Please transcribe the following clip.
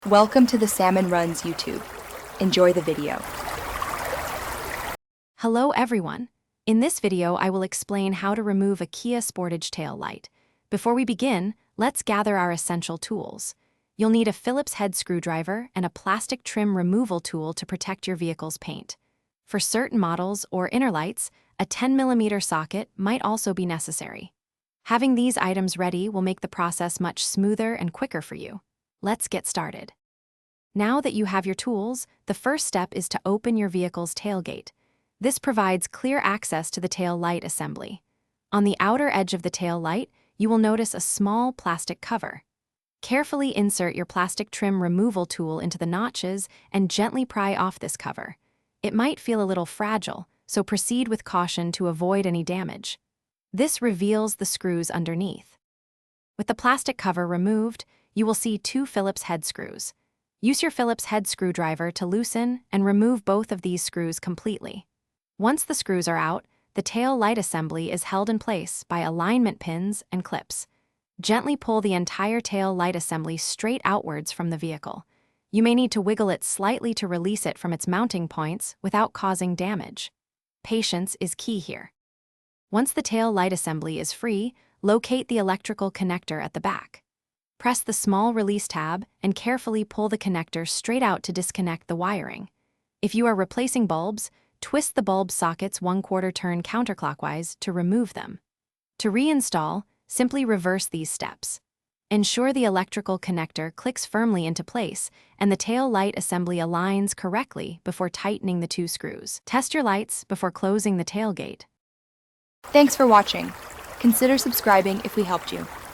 Welcome to the Salmon Runs YouTube. Enjoy the video. Hello everyone. In this video, I will explain how to remove a Kia Sportage tail light. Before we begin, let's gather our essential tools. You'll need a Phillips head screwdriver and a plastic trim removal tool to protect your vehicle's paint. For certain models or inner lights, a 10mm socket might also be necessary. Having these items ready will make the process much smoother and quicker for you. Let's get started. Now that you have your tools, the first step is to open your vehicle's tailgate. This provides clear access to the tail light assembly. On the outer edge of the tail light, you will notice a small plastic cover. Carefully insert your plastic trim removal tool into the notches and gently pry off this cover. It might feel a little fragile, so proceed with caution to avoid any damage. This reveals the screws underneath. With the plastic cover removed, you will see two Phillips head screws. Use your Phillips head screwdriver to loosen and remove both of these screws completely. Once the screws are out, the tail light assembly is held in place by alignment pins and clips. Gently pull the entire tail light assembly straight outwards from the vehicle. You may need to wiggle it slightly to release it from its mounting points without causing damage. Patience is key here. Once the tail light assembly is free, locate the electrical connector at the back. Press the small release tab and carefully pull the connector straight out to disconnect the wiring. If you are replacing bulbs, twist the bulb sockets 1/4 turn counterclockwise to remove them. To reinstall, simply reverse these steps. Ensure the electrical connector clicks firmly into place and the tail light assembly aligns correctly before tightening the two screws. Test your lights before closing the tailgate. Thanks for watching. Consider subscribing if we helped you.